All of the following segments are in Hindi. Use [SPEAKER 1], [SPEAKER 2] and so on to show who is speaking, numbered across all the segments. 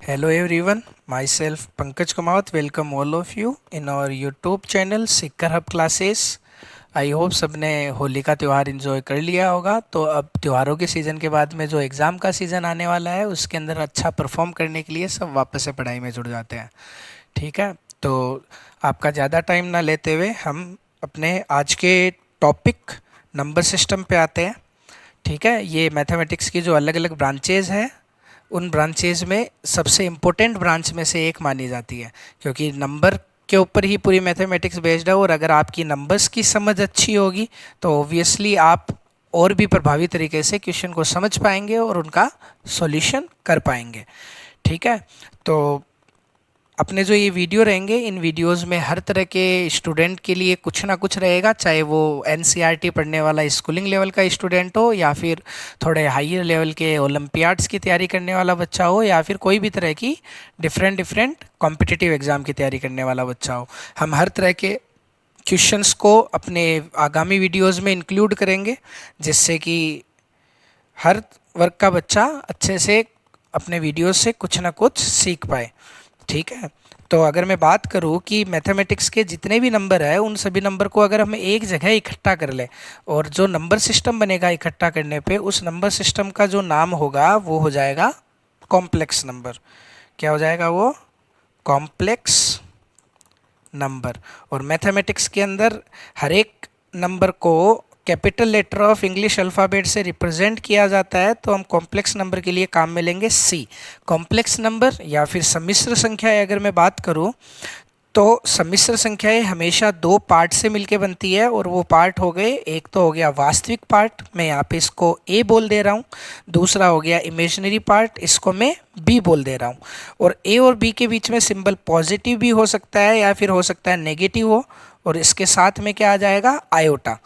[SPEAKER 1] Hello everyone, myself Pankaj Kamawat welcome all of you in our YouTube channel Sikar hub classes. I hope सबने होली का त्यौहार एंजॉय कर लिया होगा। तो अब त्योहारों के सीज़न के बाद में जो एग्ज़ाम का सीज़न आने वाला है उसके अंदर अच्छा परफॉर्म करने के लिए सब वापस से पढ़ाई में जुड़ जाते हैं। ठीक है, तो आपका ज़्यादा टाइम ना लेते हुए हम अपने आज के टॉपिक नंबर सिस्टम पे आते हैं। ठीक है, ये मैथमेटिक्स की जो अलग अलग ब्रांचेज़ हैं उन ब्रांचेज में सबसे इम्पोर्टेंट ब्रांच में से एक मानी जाती है, क्योंकि नंबर के ऊपर ही पूरी मैथमेटिक्स बेस्ड है। और अगर आपकी नंबर्स की समझ अच्छी होगी तो ऑब्वियसली आप और भी प्रभावी तरीके से क्वेश्चन को समझ पाएंगे और उनका सॉल्यूशन कर पाएंगे। ठीक है, तो अपने जो ये वीडियो रहेंगे इन वीडियोस में हर तरह के स्टूडेंट के लिए कुछ ना कुछ रहेगा, चाहे वो एनसीईआरटी पढ़ने वाला स्कूलिंग लेवल का स्टूडेंट हो या फिर थोड़े हायर लेवल के ओलंपियाड्स की तैयारी करने वाला बच्चा हो या फिर कोई भी तरह की डिफरेंट कॉम्पिटिटिव एग्ज़ाम की तैयारी करने वाला बच्चा हो। हम हर तरह के क्वेश्चंस को अपने आगामी वीडियोज़ में इंक्लूड करेंगे, जिससे कि हर वर्ग का बच्चा अच्छे से अपने वीडियो से कुछ ना कुछ सीख पाए। ठीक है, तो अगर मैं बात करूं कि मैथमेटिक्स के जितने भी नंबर है उन सभी नंबर को अगर हम एक जगह इकट्ठा कर लें और जो नंबर सिस्टम बनेगा इकट्ठा करने पे उस नंबर सिस्टम का जो नाम होगा वो हो जाएगा कॉम्प्लेक्स नंबर। क्या हो जाएगा वो? Complex number. और मैथमेटिक्स के अंदर हर एक नंबर को capital letter of English alphabet से रिप्रेजेंट किया जाता है, तो हम कॉम्प्लेक्स नंबर के लिए काम में लेंगे सी। कॉम्प्लेक्स नंबर या फिर सम्मिश्र संख्याएं अगर मैं बात करूं तो सम्मिश्र संख्याएं हमेशा दो पार्ट से मिलके बनती है, और वो पार्ट हो गए, एक तो हो गया वास्तविक पार्ट, मैं यहाँ पे इसको ए बोल दे रहा हूँ। दूसरा हो गया इमेजिनरी पार्ट, इसको मैं बी बोल दे रहा हूँ। और ए और बी के बीच में सिंबल पॉजिटिव भी हो सकता है या फिर हो सकता है नेगेटिव हो, और इसके साथ में क्या आ जाएगा? आयोटा।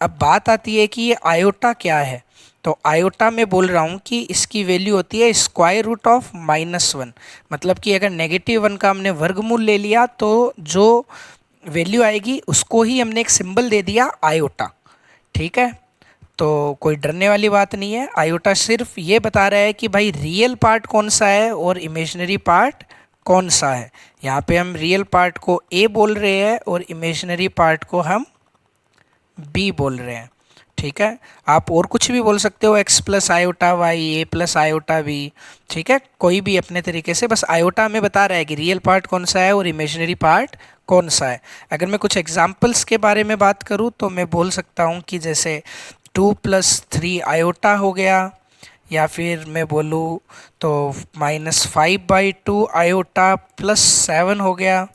[SPEAKER 1] अब बात आती है कि ये आयोटा क्या है, तो आयोटा में बोल रहा हूँ कि इसकी वैल्यू होती है स्क्वायर रूट ऑफ -1। मतलब कि अगर -1 का हमने वर्गमूल ले लिया तो जो वैल्यू आएगी उसको ही हमने एक सिंबल दे दिया आयोटा। ठीक है, तो कोई डरने वाली बात नहीं है। आयोटा सिर्फ ये बता रहा है कि भाई रियल पार्ट कौन सा है और इमेजिनरी पार्ट कौन सा है। यहाँ पे हम रियल पार्ट को ए बोल रहे हैं और इमेजिनरी पार्ट को हम बी बोल रहे हैं। ठीक है, आप और कुछ भी बोल सकते हो, x plus iota y, a plus iota v. ठीक है, कोई भी अपने तरीके से, बस आयोटा में बता रहा है कि रियल पार्ट कौन सा है और इमेजिनरी पार्ट कौन सा है। अगर मैं कुछ एग्जांपल्स के बारे में बात करूं तो मैं बोल सकता हूं कि जैसे 2 + 3 आयोटा हो गया, या फिर मैं बोलूँ तो -5/2 आयोटा +7 हो गया।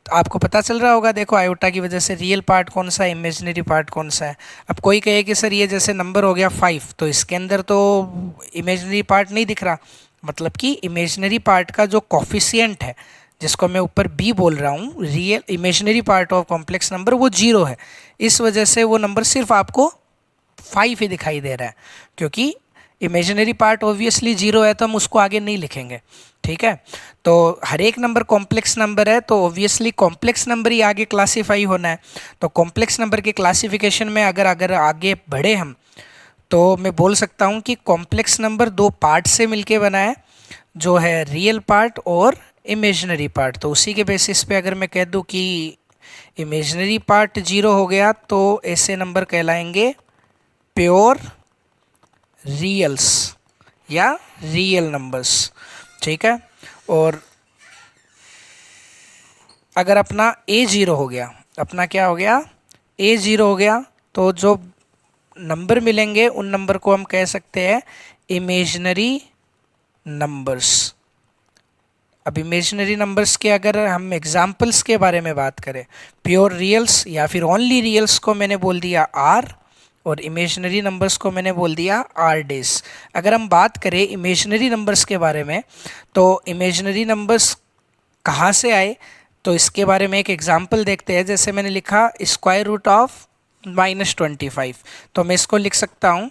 [SPEAKER 1] तो आपको पता चल रहा होगा, देखो आयोटा की वजह से रियल पार्ट कौन सा है, इमेजिनरी पार्ट कौन सा है। अब कोई कहे कि सर ये जैसे नंबर हो गया 5, तो इसके अंदर तो इमेजिनरी पार्ट नहीं दिख रहा, मतलब कि इमेजिनरी पार्ट का जो कॉफिशिएंट है जिसको मैं ऊपर बी बोल रहा हूँ, real imaginary part of complex number वो 0 है। इस वजह से वो नंबर सिर्फ आपको 5 ही दिखाई दे रहा है, क्योंकि इमेजिनरी पार्ट ऑब्वियसली 0 है तो हम उसको आगे नहीं लिखेंगे। ठीक है, तो हर एक नंबर कॉम्प्लेक्स नंबर है तो ऑब्वियसली कॉम्प्लेक्स नंबर ही आगे क्लासीफाई होना है। तो कॉम्प्लेक्स नंबर के क्लासिफिकेशन में अगर अगर आगे बढ़े हम, तो मैं बोल सकता हूँ कि कॉम्प्लेक्स नंबर दो पार्ट से मिलके बना है, जो है रियल पार्ट और इमेजिनरी पार्ट। तो उसी के बेसिस पे अगर मैं कह दूँ कि इमेजिनरी पार्ट 0 हो गया तो ऐसे नंबर कहलाएंगे प्योर रियल्स या रियल नंबर्स। ठीक है, और अगर अपना ए 0 हो गया, अपना क्या हो गया? ए 0 हो गया, तो जो नंबर मिलेंगे उन नंबर को हम कह सकते हैं इमेजिनरी नंबर्स। अब इमेजिनरी नंबर्स के अगर हम एग्जाम्पल्स के बारे में बात करें, प्योर रियल्स या फिर ओनली रियल्स को मैंने बोल दिया आर, और इमेजिनरी नंबर्स को मैंने बोल दिया आर डेज। अगर हम बात करें इमेजिनरी नंबर्स के बारे में, तो इमेजिनरी नंबर्स कहाँ से आए, तो इसके बारे में एक एग्जांपल देखते हैं। जैसे मैंने लिखा स्क्वायर रूट ऑफ -25, तो मैं इसको लिख सकता हूँ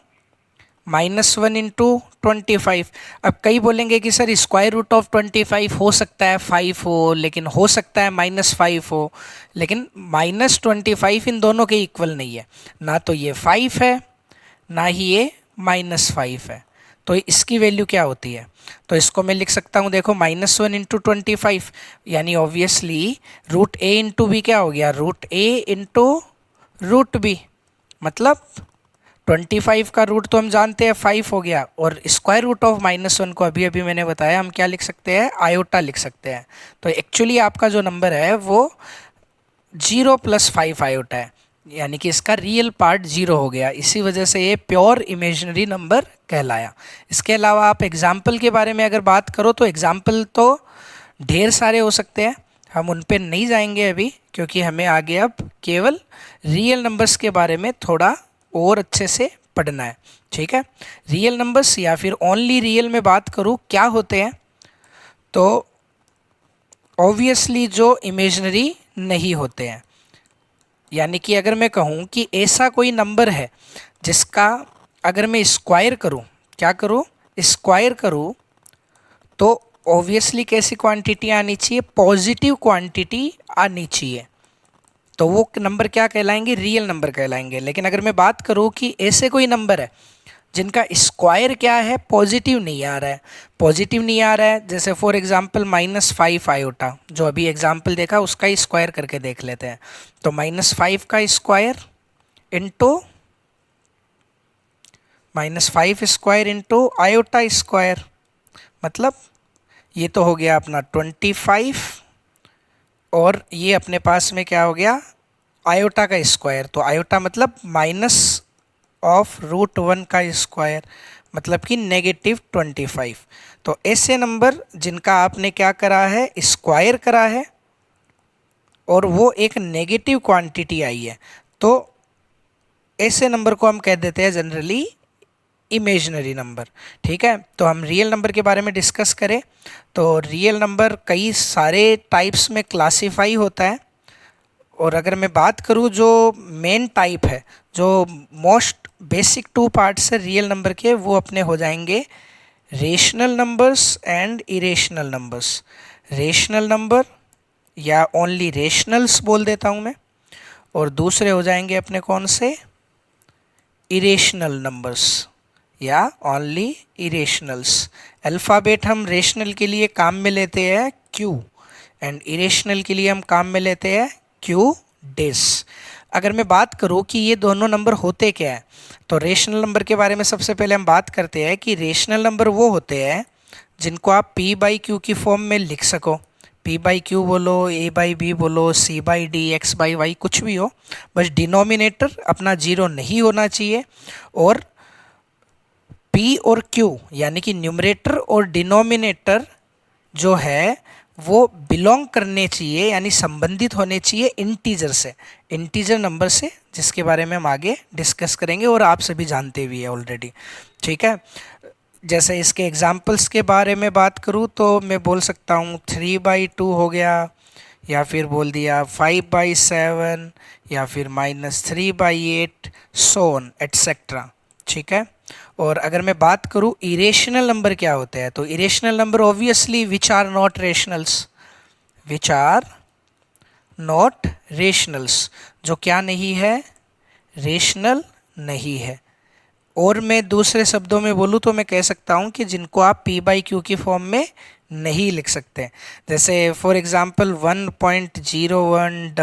[SPEAKER 1] -1 × 25। अब कई बोलेंगे कि सर स्क्वायर रूट ऑफ 25 हो सकता है 5 हो, लेकिन हो सकता है -5 हो, लेकिन -25 इन दोनों के इक्वल नहीं है। ना तो ये 5 है ना ही ये -5 है। तो इसकी वैल्यू क्या होती है? तो इसको मैं लिख सकता हूँ, देखो -1 इंटू 25, यानी ऑब्वियसली रूट ए इंटू बी क्या हो गया? रूट ए इंटू रूट बी। मतलब 25 का रूट तो हम जानते हैं 5 हो गया, और स्क्वायर रूट ऑफ -1 को अभी अभी मैंने बताया हम क्या लिख सकते हैं? आयोटा लिख सकते हैं। तो एक्चुअली आपका जो नंबर है वो 0 + 5 आयोटा है, यानी कि इसका रियल पार्ट 0 हो गया, इसी वजह से ये प्योर इमेजिनरी नंबर कहलाया। इसके अलावा आप एग्जाम्पल के बारे में अगर बात करो तो एग्जाम्पल तो ढेर सारे हो सकते हैं, हम उन पे नहीं जाएंगे अभी, क्योंकि हमें आगे अब केवल रियल नंबर्स के बारे में थोड़ा और अच्छे से पढ़ना है। ठीक है, रियल नंबर्स या फिर ओनली रियल में बात करूँ क्या होते हैं, तो ऑब्वियसली जो इमेजिनरी नहीं होते हैं। यानी कि अगर मैं कहूँ कि ऐसा कोई नंबर है जिसका अगर मैं स्क्वायर करूँ, क्या करूँ? स्क्वायर करूँ, तो ऑब्वियसली कैसी क्वांटिटी आनी चाहिए? पॉजिटिव क्वांटिटी आनी चाहिए, तो वो नंबर क्या कहलाएंगे? रियल नंबर कहलाएंगे। लेकिन अगर मैं बात करूँ कि ऐसे कोई नंबर है जिनका स्क्वायर क्या है? पॉजिटिव नहीं आ रहा है, पॉजिटिव नहीं आ रहा है, जैसे फॉर एग्जांपल -5 आयोटा, जो अभी एग्जांपल देखा उसका ही स्क्वायर करके देख लेते हैं। तो -5 का square into -5 square into iota square, मतलब ये तो हो गया अपना 25, और ये अपने पास में क्या हो गया? आयोटा का स्क्वायर। तो आयोटा मतलब -√1 का स्क्वायर, मतलब कि -25। तो ऐसे नंबर जिनका आपने क्या करा है? स्क्वायर करा है, और वो एक नेगेटिव क्वांटिटी आई है, तो ऐसे नंबर को हम कह देते हैं जनरली इमेजिनरी नंबर। ठीक है, तो हम रियल नंबर के बारे में डिस्कस करें तो रियल नंबर कई सारे टाइप्स में क्लासीफाई होता है, और अगर मैं बात करूँ जो मेन टाइप है, जो मोस्ट बेसिक 2 पार्ट्स है रियल नंबर के, वो अपने हो जाएंगे rational numbers and irrational numbers. Rational number या ओनली रेशनल्स बोल देता हूँ मैं, और दूसरे हो जाएंगे अपने कौन से? इरेशनल नंबर्स या ओनली इरेशनल्स। अल्फ़ाबेट हम रेशनल के लिए काम में लेते हैं क्यू, एंड इरेशनल के लिए हम काम में लेते हैं क्यू डेस। अगर मैं बात करूँ कि ये दोनों नंबर होते क्या है, तो रेशनल नंबर के बारे में सबसे पहले हम बात करते हैं कि रेशनल नंबर वो होते हैं जिनको आप p/q की फॉर्म में लिख सको। p/q बोलो, a/b बोलो, c/d, x/y, कुछ भी हो, बस डिनोमिनेटर अपना 0 नहीं होना चाहिए, और p और q यानी कि न्यूमरेटर और डिनोमिनेटर जो है वो बिलोंग करने चाहिए, यानी संबंधित होने चाहिए इंटीजर से, इंटीजर नंबर से, जिसके बारे में हम आगे डिस्कस करेंगे और आप सभी जानते भी हैं ऑलरेडी। ठीक है, जैसे इसके एग्जाम्पल्स के बारे में बात करूँ तो मैं बोल सकता हूँ 3/2 हो गया, या फिर बोल दिया 5/7, या फिर -3/8, सोन एटसेट्रा। ठीक है, और अगर मैं बात करूँ इरेशनल नंबर क्या होते हैं, तो irrational number obviously which are not rationals, which are not rationals, जो क्या नहीं है? रेशनल नहीं है। और मैं दूसरे शब्दों में बोलूँ तो मैं कह सकता हूँ कि जिनको आप p/q की फॉर्म में नहीं लिख सकते, जैसे फॉर एग्जांपल 1.01, 001,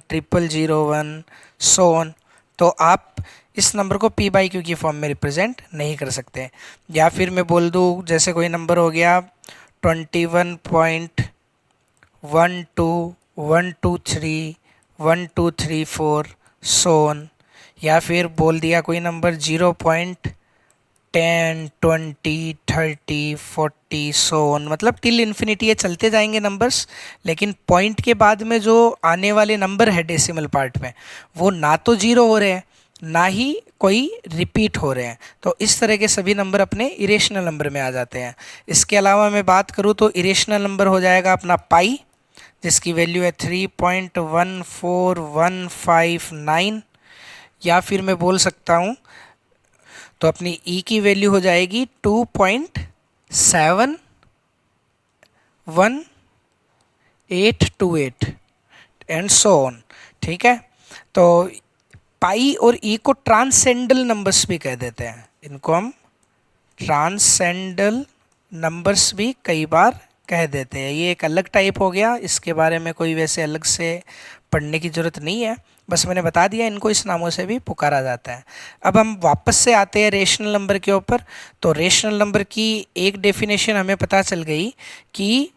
[SPEAKER 1] 0001, सो ऑन, तो आप इस नंबर को p/q की फॉर्म में रिप्रेजेंट नहीं कर सकते। या फिर मैं बोल दूँ जैसे कोई नंबर हो गया 21.12, 123, 1234, सो ऑन, या फिर बोल दिया कोई नंबर 0.10, 20, 30, 40, सो ऑन, मतलब टिल इन्फिनिटी ये चलते जाएंगे नंबर्स, लेकिन पॉइंट के बाद में जो आने वाले नंबर है डेसिमल पार्ट में, वो ना तो 0 हो रहे हैं ना ही कोई रिपीट हो रहे हैं, तो इस तरह के सभी नंबर अपने इरेशनल नंबर में आ जाते हैं। इसके अलावा मैं बात करूँ तो इरेशनल नंबर हो जाएगा अपना पाई, जिसकी वैल्यू है 3.14159, या फिर मैं बोल सकता हूँ तो अपनी ई की वैल्यू हो जाएगी 2.71828, एंड सो ऑन। ठीक है, तो पाई और ई को ट्रांसेंडल नंबर्स भी कह देते हैं, इनको हम ट्रांसेंडल नंबर्स भी कई बार कह देते हैं। ये एक अलग टाइप हो गया, इसके बारे में कोई वैसे अलग से पढ़ने की ज़रूरत नहीं है, बस मैंने बता दिया इनको इस नामों से भी पुकारा जाता है। अब हम वापस से आते हैं रेशनल नंबर के ऊपर। तो रेशनल नंबर की एक डेफिनेशन हमें पता चल गई कि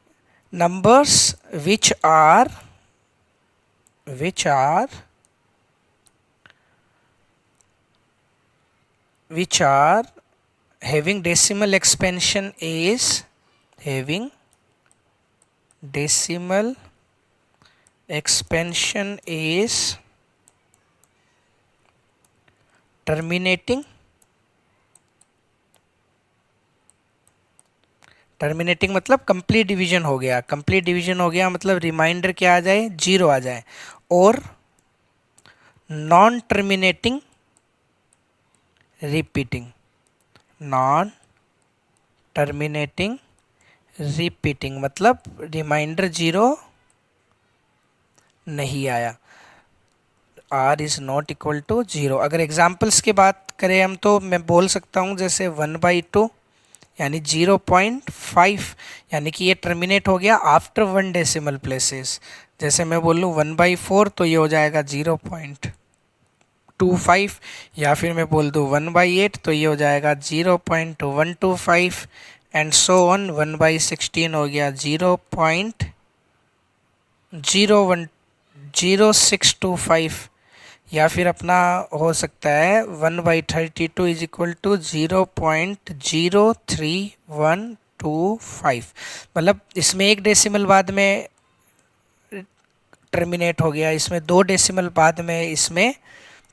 [SPEAKER 1] numbers which are having decimal expansion is terminating मतलब कंप्लीट डिवीजन हो गया। कंप्लीट डिवीजन हो गया मतलब रिमाइंडर क्या आ जाए, 0 आ जाए। और नॉन टर्मिनेटिंग रिपीटिंग मतलब रिमाइंडर 0 नहीं आया, r is not equal to 0। अगर एग्जाम्पल्स की बात करें हम तो मैं बोल सकता हूँ जैसे 1/2 यानी 0.5, यानी कि ये टर्मिनेट हो गया आफ्टर 1 डेसिमल प्लेसेस। जैसे मैं बोल लूँ 1/4 तो ये हो जाएगा 0.25, या फिर मैं बोल दूँ 1/8 तो ये हो जाएगा 0.125 एंड सो ऑन। 1/16 हो गया 0.0625, या फिर अपना हो सकता है 1/32 इज इक्वल टू 0.03125। मतलब इसमें एक डेसिमल बाद में टर्मिनेट हो गया, इसमें 2 डेसिमल बाद में, इसमें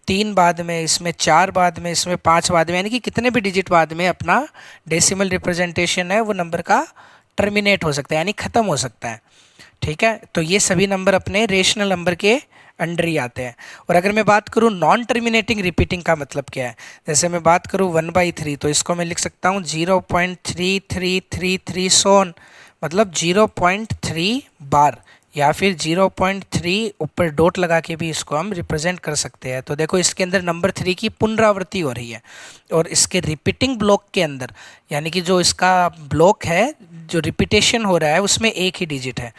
[SPEAKER 1] 3 बाद में, इसमें 4 बाद में, इसमें 5 बाद में, यानी कि कितने भी डिजिट बाद में अपना डेसिमल रिप्रेजेंटेशन है वो नंबर का टर्मिनेट हो सकता है, यानी ख़त्म हो सकता है। ठीक है, तो ये सभी नंबर अपने रेशनल नंबर के अंडर ही आते हैं। और अगर मैं बात करूँ नॉन टर्मिनेटिंग रिपीटिंग का मतलब क्या है, जैसे मैं बात करूँ 1/3 तो इसको मैं लिख सकता हूँ 0.3333 सोन, मतलब 0.3 बार, या फिर 0.3 ऊपर डॉट लगा के भी इसको हम रिप्रेजेंट कर सकते हैं। तो देखो इसके अंदर नंबर 3 की पुनरावृत्ति हो रही है, और इसके रिपीटिंग ब्लॉक के अंदर, यानी कि जो इसका ब्लॉक है जो रिपीटेशन हो रहा है उसमें एक ही डिजिट है।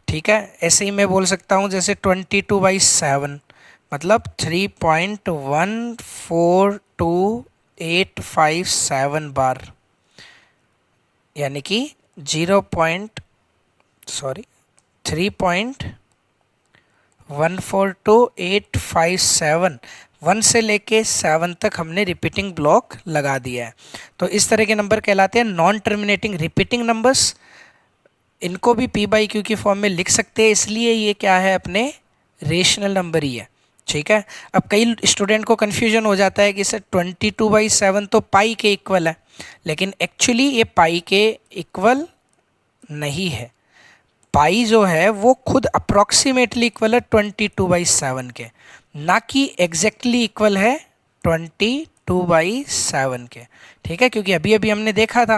[SPEAKER 1] ठीक है, ऐसे ही मैं बोल सकता हूँ जैसे 22/7 मतलब 3.142857 बार, यानी कि 3.142857, 1 से लेके 7 तक हमने रिपीटिंग ब्लॉक लगा दिया है। तो इस तरह के नंबर कहलाते हैं नॉन टर्मिनेटिंग रिपीटिंग नंबर्स। इनको भी p/q की फॉर्म में लिख सकते हैं, इसलिए ये क्या है, अपने रेशनल नंबर ही है। ठीक है, अब कई स्टूडेंट को कन्फ्यूजन हो जाता है कि सर 22/7 तो पाई के इक्वल है, लेकिन एक्चुअली ये पाई के इक्वल नहीं है। पाई जो है वो खुद अप्रॉक्सीमेटली इक्वल है 22/7 के, ना कि एग्जैक्टली इक्वल है 22/7 के। ठीक है, क्योंकि अभी अभी हमने देखा था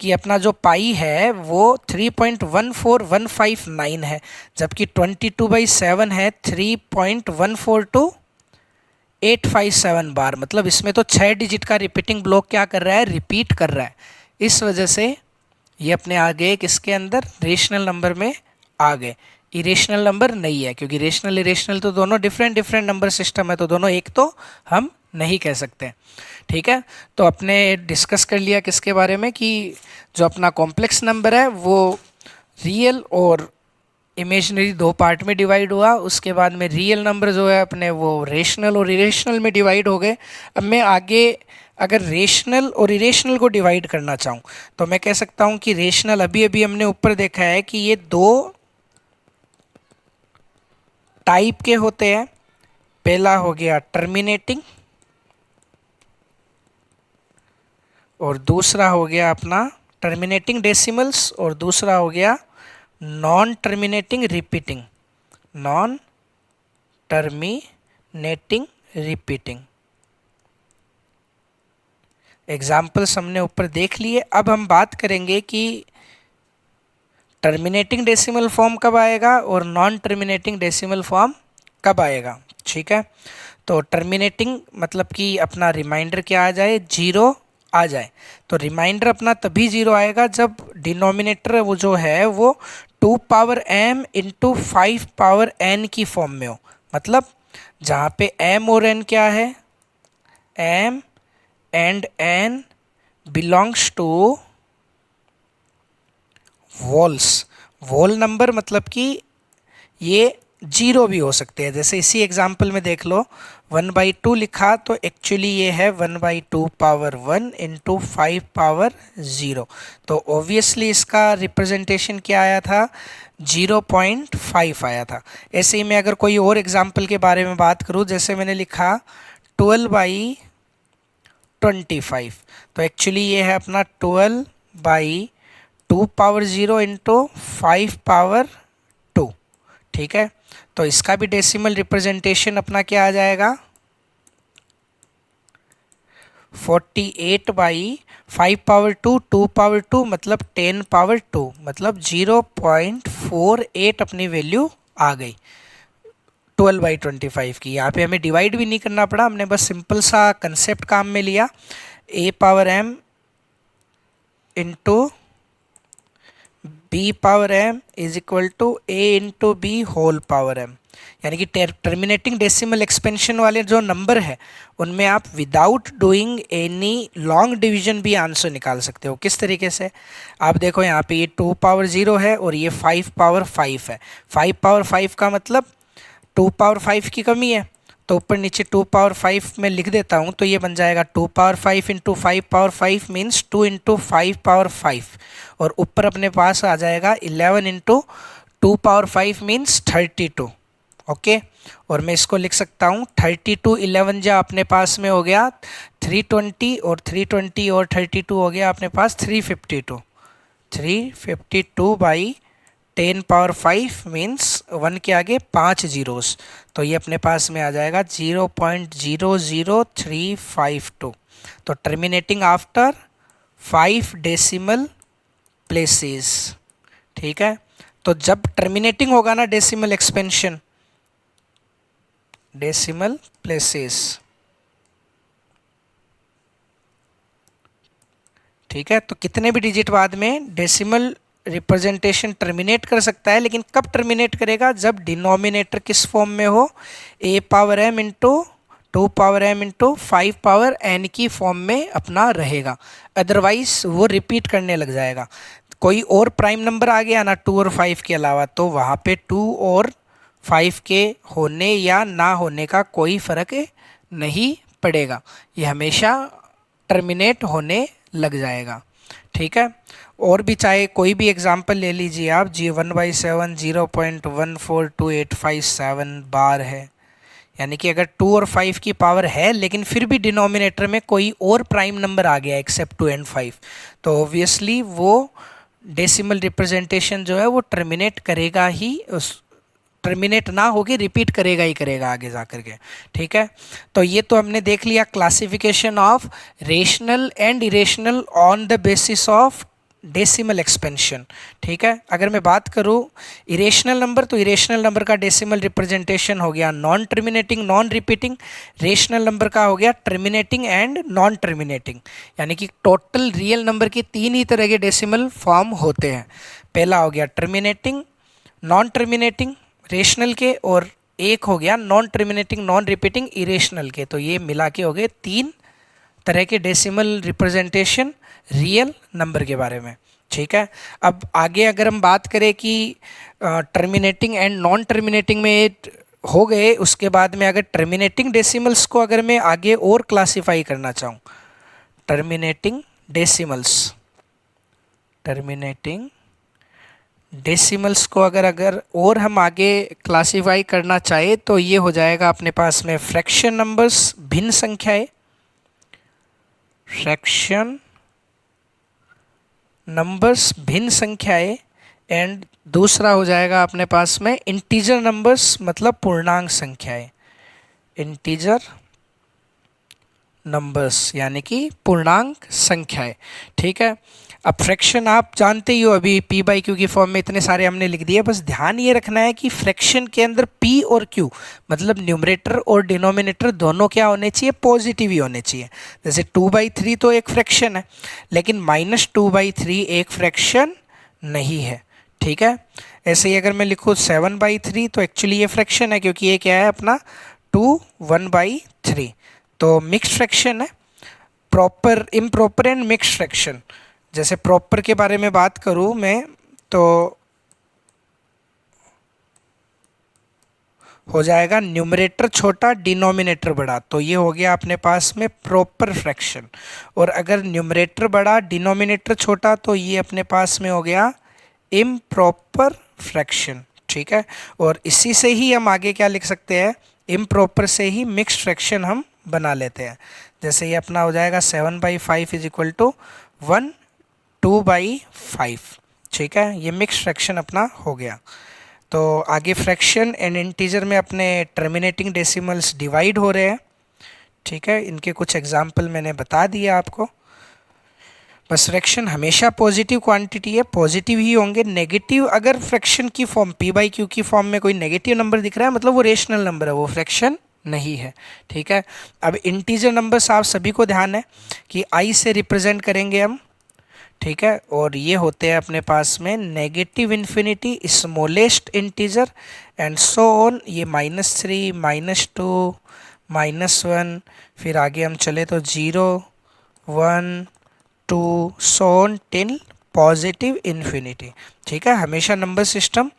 [SPEAKER 1] कि अपना जो पाई है वो 3.14159 है, जबकि 22/7 है 3.142857 बार। मतलब इसमें तो 6 डिजिट का रिपीटिंग ब्लॉक क्या कर रहा है, रिपीट कर रहा है। इस वजह से ये अपने आ गए किसके अंदर, रेशनल नंबर में आ गए, इरेशनल नंबर नहीं है, क्योंकि रेशनल इरेशनल तो दोनों डिफरेंट डिफरेंट नंबर सिस्टम है, तो दोनों एक तो हम नहीं कह सकते। ठीक है, तो अपने डिस्कस कर लिया किसके बारे में कि जो अपना कॉम्प्लेक्स नंबर है वो रियल और इमेजिनरी 2 पार्ट में डिवाइड हुआ। उसके बाद में रियल नंबर जो है अपने वो रेशनल और इरेशनल में डिवाइड हो गए। अब मैं आगे अगर रेशनल और इरेशनल को डिवाइड करना चाहूँ तो मैं कह सकता हूँ कि रेशनल, अभी अभी हमने ऊपर देखा है कि ये 2 टाइप के होते हैं। पहला हो गया टर्मिनेटिंग और दूसरा हो गया अपना टर्मिनेटिंग डेसिमल्स, और दूसरा हो गया नॉन टर्मिनेटिंग रिपीटिंग। एग्जाम्पल्स हमने ऊपर देख लिए। अब हम बात करेंगे कि टर्मिनेटिंग डेसिमल फॉर्म कब आएगा और नॉन टर्मिनेटिंग डेसिमल फॉर्म कब आएगा। ठीक है, तो टर्मिनेटिंग मतलब कि अपना रिमाइंडर क्या आ जाए, 0 आ जाए। तो रिमाइंडर अपना तभी 0 आएगा जब डिनोमिनेटर वो जो है वो 2 power m into 5 power n की फॉर्म में हो। मतलब जहाँ पे m और n क्या है, m and n belongs to wholes. Whole number मतलब कि ये 0 भी हो सकते हैं। जैसे इसी एग्जाम्पल में देख लो 1/2 लिखा तो एक्चुअली ये है 1/2 पावर 1 इंटू 5 पावर 0। तो ऑब्वियसली इसका रिप्रेजेंटेशन क्या आया था, 0.5 आया था। ऐसे ही मैं अगर कोई और एग्जाम्पल के बारे में बात करूँ, जैसे मैंने लिखा 12/25, तो एक्चुअली ये है अपना 12/2 पावर 0 इंटू 5 पावर 2। ठीक है, तो इसका भी डेसिमल रिप्रेजेंटेशन अपना क्या आ जाएगा, 48/5 पावर 2, 2 पावर 2 मतलब 10 पावर 2, मतलब 0.48 अपनी वैल्यू आ गई 12/25 की। यहाँ पे हमें डिवाइड भी नहीं करना पड़ा, हमने बस सिंपल सा कंसेप्ट काम में लिया, a power m into b power m is equal to a into b whole power m। यानी कि टर्मिनेटिंग डेसिमल एक्सपेंशन वाले जो नंबर है उनमें आप without doing any long division भी आंसर निकाल सकते हो। किस तरीके से, आप देखो यहाँ पे ये 2 पावर 0 है और ये 5 पावर 5 है। 5 पावर 5 का मतलब 2 पावर 5 की कमी है, तो ऊपर नीचे 2 पावर 5 में लिख देता हूँ, तो ये बन जाएगा 2 power 5 into 5 power 5 means 2 into 5 power 5, और ऊपर अपने पास आ जाएगा 11 इंटू 2 पावर 5 मीन्स 32। ओके, और मैं इसको लिख सकता हूँ 32 11 जा अपने पास में हो गया 320, और 320 और 32 हो गया अपने पास 352। 352 बाई 10 पावर 5 मीन्स 1 के आगे 5 जीरोस, तो ये अपने पास में आ जाएगा 0.00352। तो टर्मिनेटिंग आफ्टर 5 डेसिमल प्लेसेस। ठीक है, तो जब टर्मिनेटिंग होगा ना डेसिमल एक्सपेंशन, डेसिमल प्लेसेस, ठीक है, तो कितने भी डिजिट बाद में डेसिमल रिप्रेजेंटेशन टर्मिनेट कर सकता है, लेकिन कब टर्मिनेट करेगा, जब डिनोमिनेटर किस फॉर्म में हो, a power m into 2 power m into 5 power n की फॉर्म में अपना रहेगा। अदरवाइज वो रिपीट करने लग जाएगा। कोई और प्राइम नंबर आ गया ना 2 और 5 के अलावा, तो वहाँ पे 2 और 5 के होने या ना होने का कोई फ़र्क नहीं पड़ेगा, ये हमेशा टर्मिनेट होने लग जाएगा। ठीक है, और भी चाहे कोई भी एग्जांपल ले लीजिए आप, जी 1/7 0.14285 बार है, यानी कि अगर 2 और 5 की पावर है लेकिन फिर भी डिनोमिनेटर में कोई और प्राइम नंबर आ गया एक्सेप्ट 2 एंड 5, तो ऑब्वियसली वो डेसिमल रिप्रेजेंटेशन जो है वो टर्मिनेट करेगा ही, उस टर्मिनेट ना होके रिपीट करेगा ही करेगा आगे जा कर के। ठीक है, तो ये तो हमने देख लिया classification of rational and irrational on the basis of decimal expansion. ठीक है, अगर मैं बात करूँ इरेशनल नंबर, तो इरेशनल नंबर का डेसिमल रिप्रेजेंटेशन हो गया non terminating non repeating, rational number का हो गया टर्मिनेटिंग एंड नॉन टर्मिनेटिंग। यानी कि टोटल रियल नंबर के 3 ही तरह के डेसिमल फॉर्म होते हैं। पहला हो गया टर्मिनेटिंग, नॉन टर्मिनेटिंग रेशनल के, और एक हो गया non terminating non repeating irrational के। तो ये मिला के हो गए 3 तरह के डेसिमल रिप्रेजेंटेशन रियल नंबर के बारे में। ठीक है, अब आगे अगर हम बात करें कि टर्मिनेटिंग एंड नॉन टर्मिनेटिंग में हो गए, उसके बाद में अगर टर्मिनेटिंग डेसिमल्स को अगर मैं आगे और क्लासिफाई करना चाहूँ, टर्मिनेटिंग डेसिमल्स, टर्मिनेटिंग डेसिमल्स को अगर और हम आगे क्लासिफाई करना चाहे तो ये हो जाएगा अपने पास में फ्रैक्शन नंबर्स, भिन्न संख्याएं, फ्रैक्शन नंबर्स भिन्न संख्याएं, एंड दूसरा हो जाएगा अपने पास में इंटीजर नंबर्स मतलब पूर्णांक संख्याएं, इंटीजर नंबर्स यानी कि पूर्णांक संख्याएं। ठीक है, अब फ्रैक्शन आप जानते ही हो, अभी पी बाई क्यू की फॉर्म में इतने सारे हमने लिख दिए। बस ध्यान ये रखना है कि फ्रैक्शन के अंदर पी और क्यू मतलब न्यूमरेटर और डिनोमिनेटर दोनों क्या होने चाहिए, पॉजिटिव ही होने चाहिए। जैसे 2/3 तो एक फ्रैक्शन है, लेकिन -2/3 एक फ्रैक्शन नहीं है। ठीक है, ऐसे ही अगर मैं लिखूँ 7/3 तो एक्चुअली ये फ्रैक्शन है, क्योंकि ये क्या है अपना 2 1/3, तो मिक्स्ड फ्रैक्शन है। Proper, improper and mixed fraction. जैसे प्रॉपर के बारे में बात करूँ मैं, तो हो जाएगा न्यूमरेटर छोटा डिनोमिनेटर बड़ा, तो ये हो गया अपने पास में प्रॉपर फ्रैक्शन। और अगर न्यूमरेटर बड़ा डिनोमिनेटर छोटा तो ये अपने पास में हो गया इम्प्रॉपर फ्रैक्शन। ठीक है, और इसी से ही हम आगे क्या लिख सकते हैं, इम्प्रॉपर से ही मिक्स्ड फ्रैक्शन हम बना लेते हैं। जैसे ये अपना हो जाएगा 7/5 इज इक्वल टू 1 2/5। ठीक है, ये मिक्स्ड फ्रैक्शन अपना हो गया। तो आगे फ्रैक्शन एंड इंटीजर में अपने टर्मिनेटिंग डेसिमल्स डिवाइड हो रहे हैं। ठीक है, इनके कुछ एग्जाम्पल मैंने बता दिया आपको। बस फ्रैक्शन हमेशा पॉजिटिव क्वांटिटी है, पॉजिटिव ही होंगे। नेगेटिव अगर फ्रैक्शन की फॉर्म पी बाई क्यू की फॉर्म में कोई नेगेटिव नंबर दिख रहा है मतलब वो रेशनल नंबर है, वो फ्रैक्शन नहीं है। ठीक है, अब इंटीजर नंबर्स आप सभी को ध्यान है कि आई से रिप्रेजेंट करेंगे हम। ठीक है, और ये होते हैं अपने पास में negative infinity, smallest integer and so on. ये -3 -2 -1, फिर आगे हम चले तो 0 1 2 so on till positive infinity. ठीक है, हमेशा नंबर सिस्टम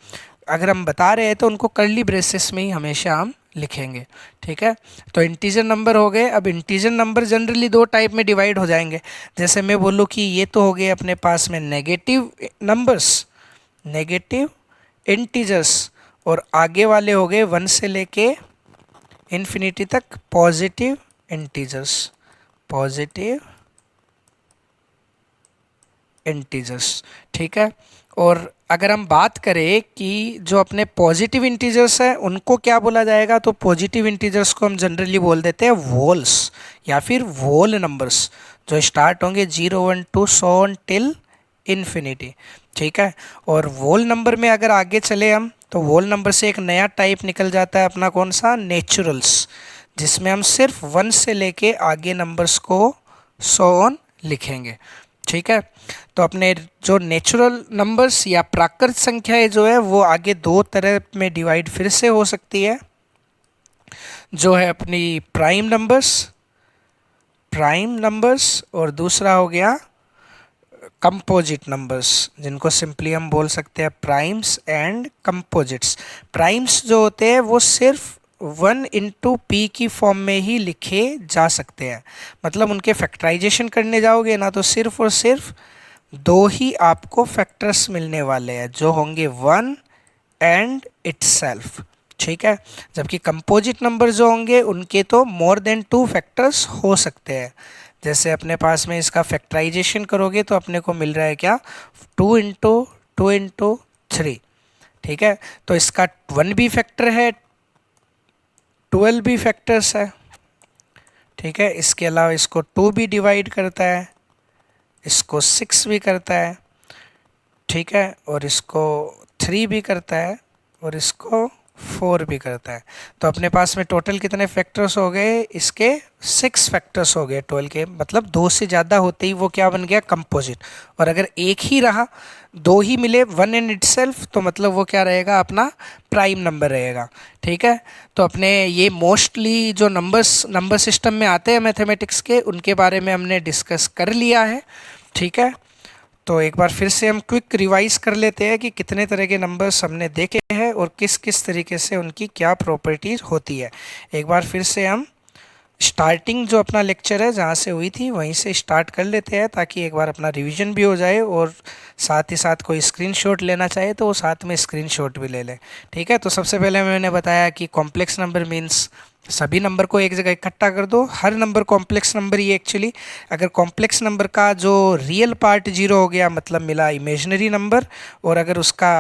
[SPEAKER 1] अगर हम बता रहे हैं तो उनको कर्ली ब्रेसेस में ही हमेशा हम लिखेंगे। ठीक है, तो इंटीजर नंबर हो गए। अब इंटीजर नंबर जनरली दो टाइप में डिवाइड हो जाएंगे। जैसे मैं बोलूँ कि ये तो हो गए अपने पास में नेगेटिव नंबर्स, नेगेटिव इंटीजर्स, और आगे वाले हो गए 1 से लेके इन्फिनिटी तक पॉजिटिव इंटीजर्स, पॉजिटिव इंटीजर्स। ठीक है, और अगर हम बात करें कि जो अपने पॉजिटिव इंटीजर्स हैं उनको क्या बोला जाएगा, तो पॉजिटिव इंटीजर्स को हम जनरली बोल देते हैं वोल्स या फिर वोल नंबर्स, जो स्टार्ट होंगे 0 1 2 सो ऑन टिल इन्फिनिटी। ठीक है, और वोल नंबर में अगर आगे चले हम तो वोल नंबर से एक नया टाइप निकल जाता है अपना, कौन सा, नेचुरल्स, जिसमें हम सिर्फ 1 से लेके आगे नंबर्स को सो ऑन लिखेंगे। ठीक है, तो अपने जो नेचुरल नंबर्स या प्राकृत संख्याएं जो है वो आगे दो तरह में डिवाइड फिर से हो सकती है, जो है अपनी प्राइम नंबर्स, प्राइम नंबर्स, और दूसरा हो गया कंपोजिट नंबर्स, जिनको सिंपली हम बोल सकते हैं प्राइम्स एंड कंपोजिट्स। प्राइम्स जो होते हैं वो सिर्फ 1 इंटू पी की फॉर्म में ही लिखे जा सकते हैं, मतलब उनके फैक्टराइजेशन करने जाओगे ना तो सिर्फ और सिर्फ दो ही आपको फैक्टर्स मिलने वाले हैं, जो होंगे 1 एंड इटसेल्फ। ठीक है, जबकि कंपोजिट नंबर जो होंगे उनके तो मोर देन 2 फैक्टर्स हो सकते हैं। जैसे अपने पास में इसका फैक्टराइजेशन करोगे तो अपने को मिल रहा है क्या, 2 इंटू 2 इंटू 3। ठीक है, तो इसका 1 भी फैक्टर है, 12 भी फैक्टर्स है। ठीक है, इसके अलावा इसको 2 भी डिवाइड करता है, इसको 6 भी करता है। ठीक है, और इसको 3 भी करता है, और इसको 4 भी करता है। तो अपने पास में टोटल कितने फैक्टर्स हो गए, इसके 6 फैक्टर्स हो गए 12 के, मतलब 2 से ज़्यादा होते ही वो क्या बन गया, कंपोजिट। और अगर एक ही रहा, 2 ही मिले 1 इन इटसेल्फ, तो मतलब वो क्या रहेगा, अपना प्राइम नंबर रहेगा। ठीक है, तो अपने ये मोस्टली जो नंबर सिस्टम में आते हैं मैथमेटिक्स के, उनके बारे में हमने डिस्कस कर लिया है। ठीक है, तो एक बार फिर से हम क्विक रिवाइज कर लेते हैं कि कितने तरह के नंबर्स हमने देखे हैं और किस किस तरीके से उनकी क्या प्रॉपर्टीज़ होती है। एक बार फिर से हम स्टार्टिंग जो अपना लेक्चर है जहाँ से हुई थी वहीं से स्टार्ट कर लेते हैं, ताकि एक बार अपना रिवीजन भी हो जाए, और साथ ही साथ कोई स्क्रीनशॉट लेना चाहे तो वो साथ में स्क्रीनशॉट भी ले लें। ठीक है, तो सबसे पहले मैंने बताया कि कॉम्प्लेक्स नंबर मीन्स सभी नंबर को एक जगह इकट्ठा कर दो, हर नंबर कॉम्प्लेक्स नंबर ही एक्चुअली। अगर कॉम्प्लेक्स नंबर का जो रियल पार्ट 0 हो गया मतलब मिला इमेजिनरी नंबर, और अगर उसका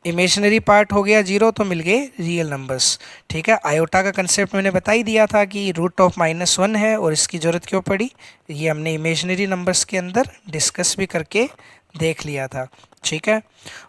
[SPEAKER 1] इमेजिनरी पार्ट हो गया 0 तो मिल गए रियल नंबर्स। ठीक है, आयोटा का कंसेप्ट मैंने बता ही दिया था कि रूट ऑफ -1 है और इसकी ज़रूरत क्यों पड़ी, ये हमने इमेजिनरी नंबर्स के अंदर डिस्कस भी करके देख लिया था। ठीक है,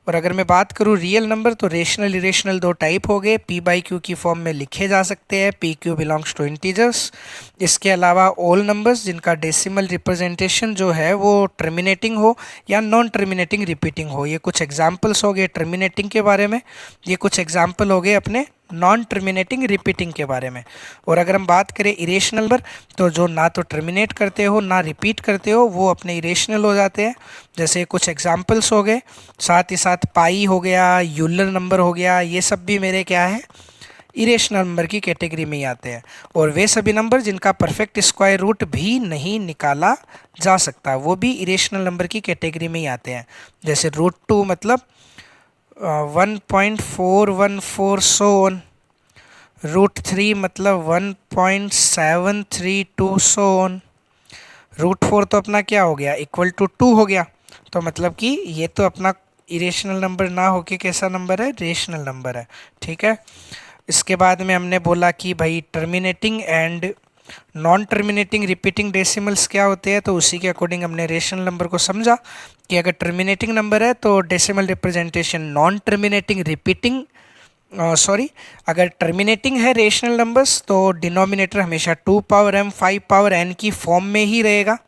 [SPEAKER 1] और अगर मैं बात करूँ रियल नंबर तो रेशनल इरेशनल दो टाइप हो गए, पी बाई क्यू की फॉर्म में लिखे जा सकते हैं, p q belongs to integers. इसके अलावा ऑल नंबर्स जिनका डेसिमल रिप्रेजेंटेशन जो है वो टर्मिनेटिंग हो या नॉन टर्मिनेटिंग रिपीटिंग हो। ये कुछ एग्जाम्पल्स हो गए टर्मिनेटिंग के बारे में, ये कुछ एग्जाम्पल हो गए अपने नॉन टर्मिनेटिंग रिपीटिंग के बारे में। और अगर हम बात करें इरेशनल नंबर तो जो ना तो टर्मिनेट करते हो ना रिपीट करते हो वो अपने इरेशनल हो जाते हैं। जैसे कुछ एग्जाम्पल्स हो गए, साथ ही साथ पाई हो गया, यूलर नंबर हो गया, ये सब भी मेरे क्या है इरेशनल नंबर की कैटेगरी में ही आते हैं। और वे सभी नंबर जिनका परफेक्ट स्क्वायर रूट भी नहीं निकाला जा सकता वो भी इरेशनल नंबर की कैटेगरी में ही आते हैं। जैसे √2 मतलब 1.414 सो ऑन, √3 मतलब 1.732 सो ऑन, √4 तो अपना क्या हो गया =2 हो गया। तो मतलब कि ये तो अपना इरेशनल नंबर ना होके कैसा नंबर है, रेशनल नंबर है। ठीक है, इसके बाद में हमने बोला कि भाई terminating and non terminating repeating decimals क्या होते हैं, तो उसी के अकॉर्डिंग हमने रेशनल नंबर को समझा कि अगर टर्मिनेटिंग नंबर है तो decimal representation non terminating repeating अगर टर्मिनेटिंग है रेशनल नंबर्स तो डिनोमिनेटर हमेशा 2 पावर m 5 पावर n की फॉर्म में ही रहेगा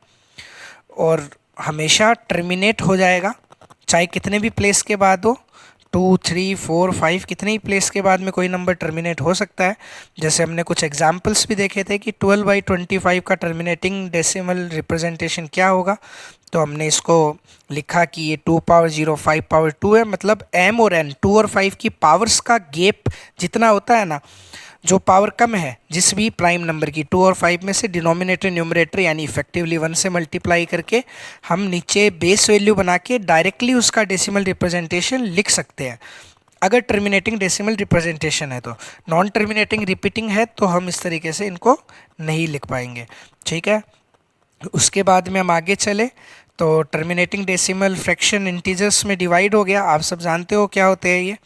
[SPEAKER 1] और हमेशा टर्मिनेट हो जाएगा, चाहे कितने भी प्लेस के बाद हो, 2, 3, 4, 5 कितने ही प्लेस के बाद में कोई नंबर टर्मिनेट हो सकता है। जैसे हमने कुछ एग्जांपल्स भी देखे थे कि 12/25 का टर्मिनेटिंग डेसिमल रिप्रेजेंटेशन क्या होगा, तो हमने इसको लिखा कि ये 2 पावर 0 5 पावर 2 है। मतलब m और n 2 और 5 की पावर्स का गैप जितना होता है ना, जो पावर कम है जिस भी प्राइम नंबर की 2 और 5 में से डिनोमिनेटर न्यूमरेटर यानी इफेक्टिवली 1 से मल्टीप्लाई करके हम नीचे बेस वैल्यू बना के डायरेक्टली उसका डेसिमल रिप्रेजेंटेशन लिख सकते हैं अगर टर्मिनेटिंग डेसिमल रिप्रेजेंटेशन है। तो नॉन टर्मिनेटिंग रिपीटिंग है तो हम इस तरीके से इनको नहीं लिख पाएंगे। ठीक है, उसके बाद में हम आगे चले तो टर्मिनेटिंग डेसिमल फ्रैक्शन इंटीजर्स में डिवाइड हो गया, आप सब जानते हो क्या होते हैं ये।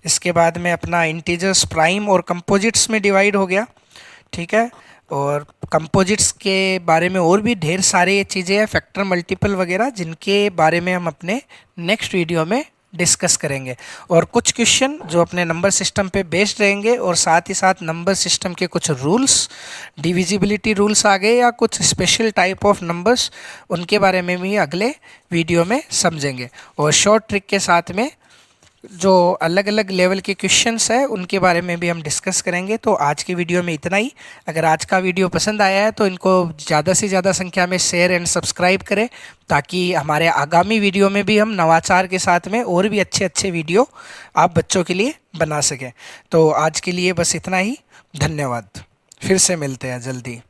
[SPEAKER 1] इसके बाद में अपना इंटीजर्स प्राइम और कंपोजिट्स में डिवाइड हो गया। ठीक है, और कंपोजिट्स के बारे में और भी ढेर सारे चीज़ें हैं, फैक्टर मल्टीपल वगैरह, जिनके बारे में हम अपने नेक्स्ट वीडियो में डिस्कस करेंगे। और कुछ क्वेश्चन जो अपने नंबर सिस्टम पे बेस्ड रहेंगे और साथ ही साथ नंबर सिस्टम के कुछ रूल्स, डिविजिबिलिटी रूल्स आ गए या कुछ स्पेशल टाइप ऑफ नंबर्स, उनके बारे में भी अगले वीडियो में समझेंगे। और शॉर्ट ट्रिक के साथ में जो अलग अलग लेवल के क्वेश्चंस है उनके बारे में भी हम डिस्कस करेंगे। तो आज की वीडियो में इतना ही। अगर आज का वीडियो पसंद आया है तो इनको ज़्यादा से ज़्यादा संख्या में शेयर एंड सब्सक्राइब करें ताकि हमारे आगामी वीडियो में भी हम नवाचार के साथ में और भी अच्छे अच्छे वीडियो आप बच्चों के लिए बना सकें। तो आज के लिए बस इतना ही, धन्यवाद। फिर से मिलते हैं जल्दी।